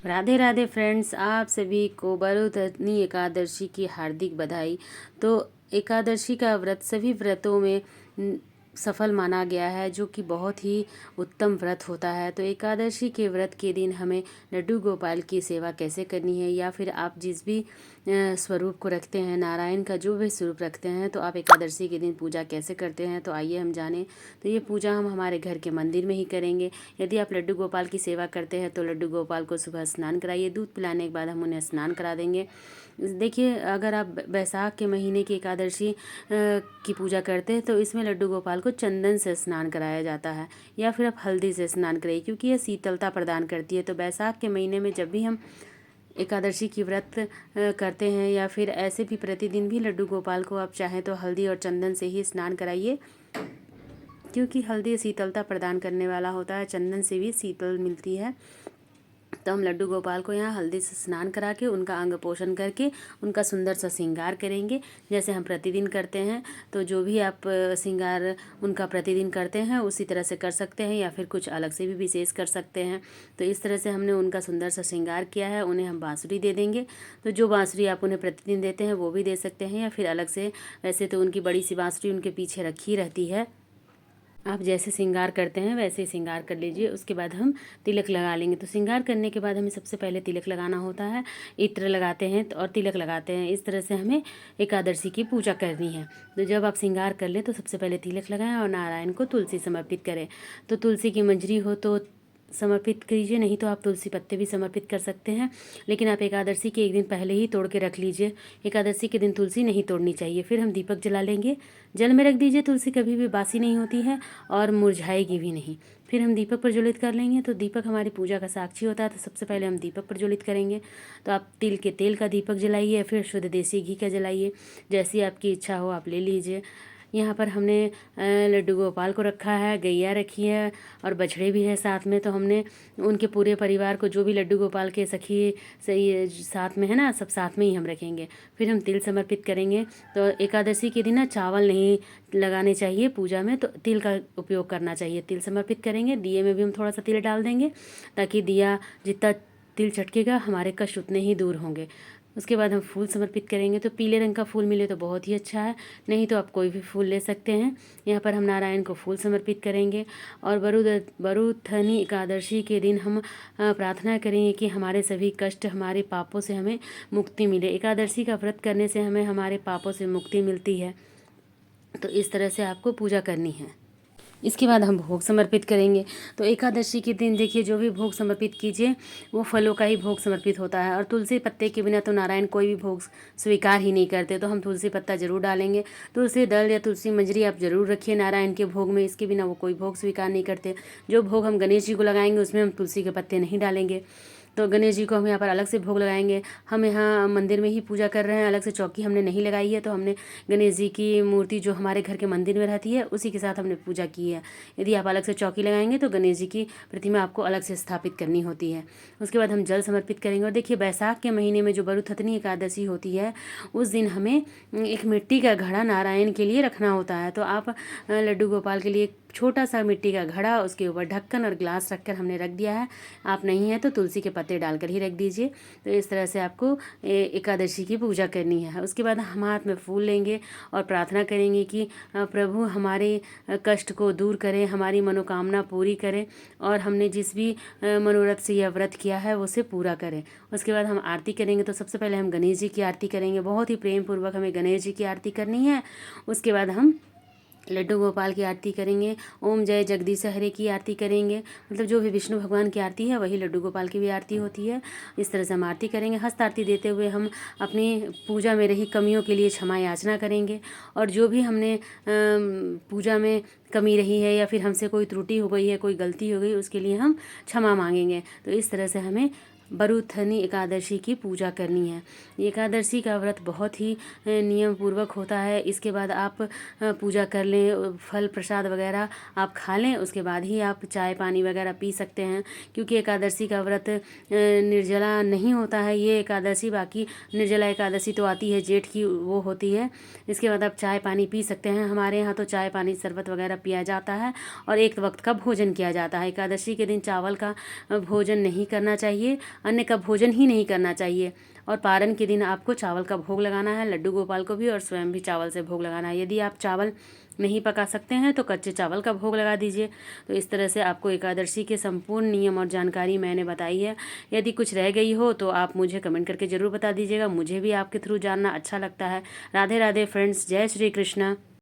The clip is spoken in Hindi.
राधे राधे फ्रेंड्स, आप सभी को बरुथनी एकादशी की हार्दिक बधाई। तो एकादशी का व्रत सभी व्रतों में सफल माना गया है, जो कि बहुत ही उत्तम व्रत होता है। तो एकादशी के व्रत के दिन हमें लड्डू गोपाल की सेवा कैसे करनी है, या फिर आप जिस भी स्वरूप को रखते हैं, नारायण का जो भी स्वरूप रखते हैं, तो आप एकादशी के दिन पूजा कैसे करते हैं, तो आइए हम जानें। तो ये पूजा हम हमारे घर के मंदिर में ही करेंगे। यदि आप लड्डू गोपाल की सेवा करते हैं तो लड्डू गोपाल को सुबह स्नान कराइए। दूध पिलाने के बाद हम उन्हें स्नान करा देंगे। देखिए, अगर आप बैसाख के महीने की एकादशी की पूजा करते हैं तो इसमें लड्डू गोपाल को चंदन से स्नान कराया जाता है, या फिर आप हल्दी से स्नान कराइए, क्योंकि यह शीतलता प्रदान करती है। तो बैसाख के महीने में जब भी हम एकादशी की व्रत करते हैं, या फिर ऐसे भी प्रतिदिन भी लड्डू गोपाल को आप चाहें तो हल्दी और चंदन से ही स्नान कराइए, क्योंकि हल्दी शीतलता प्रदान करने वाला होता है, चंदन से भी शीतल मिलती है। तो हम लड्डू गोपाल को यहाँ हल्दी से स्नान करा के उनका अंग पोषण करके उनका सुंदर सा श्रृंगार करेंगे, जैसे हम प्रतिदिन करते हैं। तो जो भी आप श्रृंगार उनका प्रतिदिन करते हैं उसी तरह से कर सकते हैं, या फिर कुछ अलग से भी विशेष कर सकते हैं। तो इस तरह से हमने उनका सुंदर सा श्रृंगार किया है। उन्हें हम बाँसुरी दे देंगे। तो जो बाँसुरी आप उन्हें प्रतिदिन देते हैं वो भी दे सकते हैं, या फिर अलग से। वैसे तो उनकी बड़ी सी बाँसुरी उनके पीछे रखी रहती है। आप जैसे श्रृंगार करते हैं वैसे ही श्रृंगार कर लीजिए। उसके बाद हम तिलक लगा लेंगे। तो श्रृंगार करने के बाद हमें सबसे पहले तिलक लगाना होता है। इत्र लगाते हैं और तिलक लगाते हैं। इस तरह से हमें एकादशी की पूजा करनी है। तो जब आप श्रृंगार कर लें तो सबसे पहले तिलक लगाएं और नारायण को तुलसी समर्पित करें। तो तुलसी की मंजरी हो तो समर्पित कीजिए, नहीं तो आप तुलसी पत्ते भी समर्पित कर सकते हैं, लेकिन आप एकादशी के एक दिन पहले ही तोड़ के रख लीजिए। एकादशी के दिन तुलसी नहीं तोड़नी चाहिए। फिर हम दीपक जला लेंगे। जल में रख दीजिए। तुलसी कभी भी बासी नहीं होती है और मुरझाएगी भी नहीं। फिर हम दीपक प्रज्वलित कर लेंगे। तो दीपक हमारी पूजा का साक्षी होता है, तो सबसे पहले हम दीपक प्रज्वलित करेंगे। तो आप तिल के तेल का दीपक जलाइए, फिर शुद्ध देसी घी का जलाइए, जैसी आपकी इच्छा हो आप ले लीजिए। यहाँ पर हमने लड्डू गोपाल को रखा है, गैया रखी है और बछड़े भी है साथ में। तो हमने उनके पूरे परिवार को, जो भी लड्डू गोपाल के सखी सही साथ में है ना, सब साथ में ही हम रखेंगे। फिर हम तिल समर्पित करेंगे। तो एकादशी के दिन ना चावल नहीं लगाने चाहिए पूजा में, तो तिल का उपयोग करना चाहिए। तिल समर्पित करेंगे। दिए में भी हम थोड़ा सा तिल डाल देंगे, ताकि दिया जितना तिल चटकेगा हमारे कष्ट उतने ही दूर होंगे। उसके बाद हम फूल समर्पित करेंगे। तो पीले रंग का फूल मिले तो बहुत ही अच्छा है, नहीं तो आप कोई भी फूल ले सकते हैं। यहाँ पर हम नारायण को फूल समर्पित करेंगे। और बरुथनी एकादशी के दिन हम प्रार्थना करेंगे कि हमारे सभी कष्ट, हमारे पापों से हमें मुक्ति मिले। एकादशी का व्रत करने से हमें हमारे पापों से मुक्ति मिलती है। तो इस तरह से आपको पूजा करनी है। इसके बाद हम भोग समर्पित करेंगे। तो एकादशी के दिन देखिए, जो भी भोग समर्पित कीजिए वो फलों का ही भोग समर्पित होता है, और तुलसी पत्ते के बिना तो नारायण कोई भी भोग स्वीकार ही नहीं करते। तो हम तुलसी पत्ता जरूर डालेंगे। तुलसी दल या तुलसी मंजरी आप जरूर रखिए नारायण के भोग में, इसके बिना वो कोई भोग स्वीकार नहीं करते। जो भोग हम गणेश जी को लगाएंगे उसमें हम तुलसी के पत्ते नहीं डालेंगे। तो गणेश जी को हम यहाँ पर अलग से भोग लगाएंगे। हम यहाँ मंदिर में ही पूजा कर रहे हैं, अलग से चौकी हमने नहीं लगाई है। तो हमने गणेश जी की मूर्ति जो हमारे घर के मंदिर में रहती है उसी के साथ हमने पूजा की है। यदि आप अलग से चौकी लगाएंगे तो गणेश जी की प्रतिमा आपको अलग से स्थापित करनी होती है। उसके बाद हम जल समर्पित करेंगे। और देखिए, बैसाख के महीने में जो बरुथतनी एकादशी होती है उस दिन हमें एक मिट्टी का घड़ा नारायण के लिए रखना होता है। तो आप लड्डू गोपाल के लिए छोटा सा मिट्टी का घड़ा, उसके ऊपर ढक्कन और ग्लास रखकर हमने रख दिया है। आप नहीं है तो तुलसी के पत्ते डालकर ही रख दीजिए। तो इस तरह से आपको एकादशी की पूजा करनी है। उसके बाद हम हाथ में फूल लेंगे और प्रार्थना करेंगे कि प्रभु हमारे कष्ट को दूर करें, हमारी मनोकामना पूरी करें, और हमने जिस भी मनोरथ से यह व्रत किया है उसे पूरा करें। उसके बाद हम आरती करेंगे। तो सबसे पहले हम गणेश जी की आरती करेंगे। बहुत ही प्रेम पूर्वक हमें गणेश जी की आरती करनी है। उसके बाद हम लड्डू गोपाल की आरती करेंगे। ओम जय जगदीश हरे की आरती करेंगे। मतलब जो भी विष्णु भगवान की आरती है वही लड्डू गोपाल की भी आरती होती है। इस तरह से हम आरती करेंगे। हस्त आरती देते हुए हम अपनी पूजा में रही कमियों के लिए क्षमा याचना करेंगे। और जो भी हमने पूजा में कमी रही है, या फिर हमसे कोई त्रुटि हो गई है, कोई गलती हो गई, उसके लिए हम क्षमा मांगेंगे। तो इस तरह से हमें बरुथनी एकादशी की पूजा करनी है। एकादशी का व्रत बहुत ही नियम पूर्वक होता है। इसके बाद आप पूजा कर लें, फल प्रसाद वगैरह आप खा लें, उसके बाद ही आप चाय पानी वगैरह पी सकते हैं, क्योंकि एकादशी का व्रत निर्जला नहीं होता है ये एकादशी। बाकी निर्जला एकादशी तो आती है जेठ की, वो होती है। इसके बाद आप चाय पानी पी सकते हैं। हमारे यहाँ तो चाय पानी शरबत वगैरह पिया जाता है और एक वक्त का भोजन किया जाता है। एकादशी के दिन चावल का भोजन नहीं करना चाहिए, अन्न का भोजन ही नहीं करना चाहिए। और पारण के दिन आपको चावल का भोग लगाना है, लड्डू गोपाल को भी, और स्वयं भी चावल से भोग लगाना है। यदि आप चावल नहीं पका सकते हैं तो कच्चे चावल का भोग लगा दीजिए। तो इस तरह से आपको एकादशी के संपूर्ण नियम और जानकारी मैंने बताई है। यदि कुछ रह गई हो तो आप मुझे कमेंट करके ज़रूर बता दीजिएगा, मुझे भी आपके थ्रू जानना अच्छा लगता है। राधे राधे फ्रेंड्स, जय श्री कृष्ण।